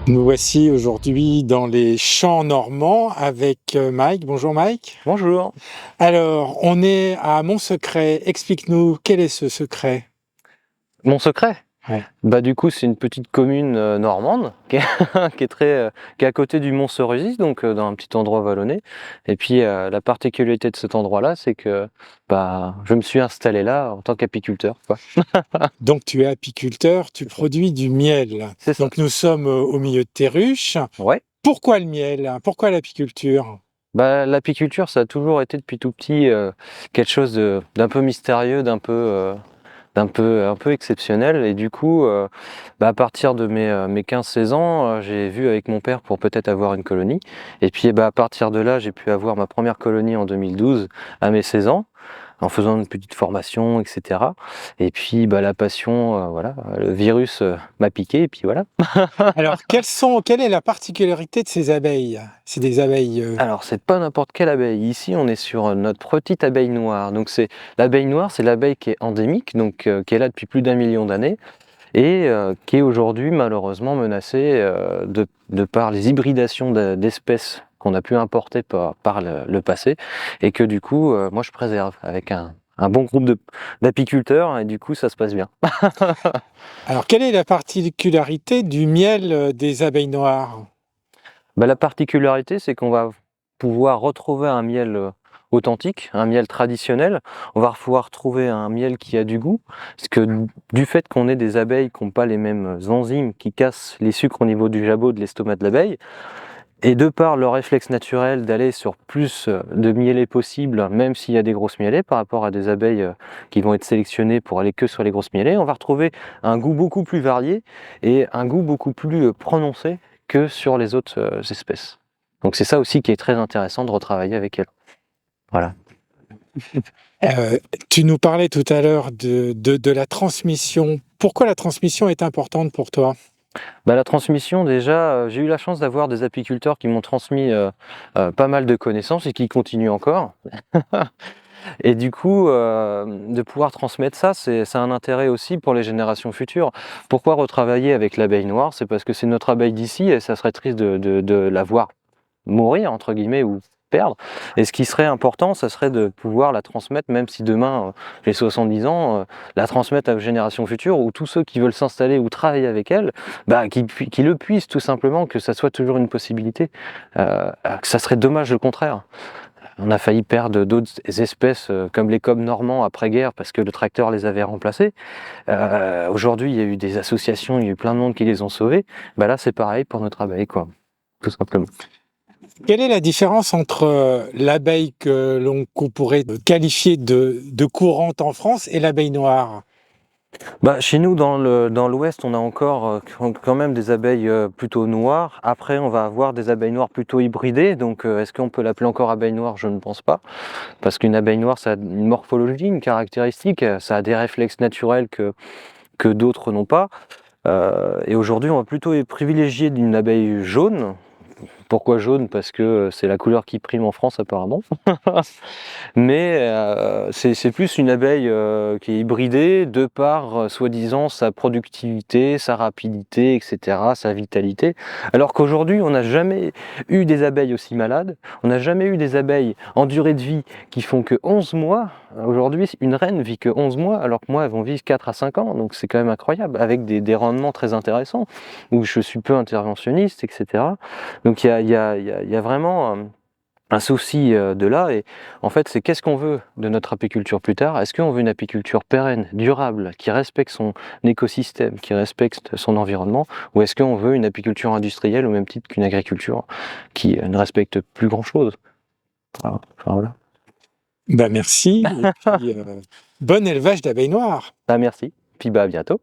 Nous voici aujourd'hui dans les champs normands avec Mike. Bonjour Mike. Bonjour. Alors, on est à Montsecret. Explique-nous, quel est ce secret? Mon secret? Ouais. Bah du coup c'est une petite commune normande qui est, qui est à côté du Mont Cerisy, donc dans un petit endroit vallonné. Et puis la particularité de cet endroit-là, c'est que je me suis installé là en tant qu'apiculteur, quoi. Donc tu es apiculteur, tu produis du miel. C'est ça. Donc nous sommes au milieu de tes ruches. Ouais. Pourquoi le miel? Pourquoi l'apiculture? L'apiculture, ça a toujours été depuis tout petit quelque chose d'un peu mystérieux, un peu exceptionnel. Et du coup, à partir de mes 15-16 ans, j'ai vu avec mon père pour peut-être avoir une colonie. Et puis à partir de là, j'ai pu avoir ma première colonie en 2012 à mes 16 ans, en faisant une petite formation, etc. Et puis la passion, voilà, le virus m'a piqué, et puis voilà. Alors, quelle est la particularité de ces abeilles? C'est des abeilles. Alors, c'est pas n'importe quelle abeille. Ici, on est sur notre petite abeille noire. Donc, l'abeille noire, c'est l'abeille qui est endémique, donc qui est là depuis plus d'1 million d'années, et qui est aujourd'hui malheureusement menacée de par les hybridations d'espèces qu'on a pu importer par le passé, et que du coup, moi, je préserve avec un bon groupe d'apiculteurs, et du coup, ça se passe bien. Alors, quelle est la particularité du miel des abeilles noires? La particularité, c'est qu'on va pouvoir retrouver un miel authentique, un miel traditionnel. On va pouvoir trouver un miel qui a du goût, parce que du fait qu'on ait des abeilles qui n'ont pas les mêmes enzymes qui cassent les sucres au niveau du jabot de l'estomac de l'abeille, et de par leur réflexe naturel d'aller sur plus de mielés possible, même s'il y a des grosses mielées, par rapport à des abeilles qui vont être sélectionnées pour aller que sur les grosses mielées, on va retrouver un goût beaucoup plus varié et un goût beaucoup plus prononcé que sur les autres espèces. Donc c'est ça aussi qui est très intéressant de retravailler avec elles. Voilà. Tu nous parlais tout à l'heure de la transmission. Pourquoi la transmission est importante pour toi? La transmission, déjà, j'ai eu la chance d'avoir des apiculteurs qui m'ont transmis pas mal de connaissances et qui continuent encore. Et du coup, de pouvoir transmettre ça, c'est un intérêt aussi pour les générations futures. Pourquoi retravailler avec l'abeille noire? C'est parce que c'est notre abeille d'ici et ça serait triste de la voir mourir, entre guillemets, ou perdre. Et ce qui serait important, ça serait de pouvoir la transmettre, même si demain j'ai 70 ans, la transmettre aux générations futures, ou tous ceux qui veulent s'installer ou travailler avec elle, qui le puissent tout simplement, que ça soit toujours une possibilité. Que ça serait dommage le contraire. On a failli perdre d'autres espèces comme les cobbes normands après-guerre parce que le tracteur les avait remplacés. Aujourd'hui, il y a eu des associations, il y a eu plein de monde qui les ont sauvés. Là, c'est pareil pour notre abeille, quoi, tout simplement. Quelle est la différence entre l'abeille qu'on pourrait qualifier de courante en France et l'abeille noire? Chez nous, dans l'ouest, on a encore quand même des abeilles plutôt noires. Après, on va avoir des abeilles noires plutôt hybridées. Donc, est-ce qu'on peut l'appeler encore abeille noire? Je ne pense pas. Parce qu'une abeille noire, ça a une morphologie, une caractéristique. Ça a des réflexes naturels que d'autres n'ont pas. Et aujourd'hui, on va plutôt privilégier une abeille jaune. Pourquoi jaune? Parce que c'est la couleur qui prime en France apparemment. Mais c'est plus une abeille qui est hybridée de par soi-disant sa productivité, sa rapidité, etc., sa vitalité. Alors qu'aujourd'hui, on n'a jamais eu des abeilles aussi malades, on n'a jamais eu des abeilles en durée de vie qui font que 11 mois. Aujourd'hui, une reine vit que 11 mois, alors que moi, elles vont vivre 4 à 5 ans. Donc c'est quand même incroyable, avec des rendements très intéressants, où je suis peu interventionniste, etc. Donc il y a vraiment un souci de là, et en fait c'est qu'est-ce qu'on veut de notre apiculture plus tard? Est-ce qu'on veut une apiculture pérenne, durable, qui respecte son écosystème, qui respecte son environnement, ou est-ce qu'on veut une apiculture industrielle au même titre qu'une agriculture qui ne respecte plus grand-chose? Enfin, voilà. Merci, et puis, bon élevage d'abeilles noires. Merci, puis à bientôt.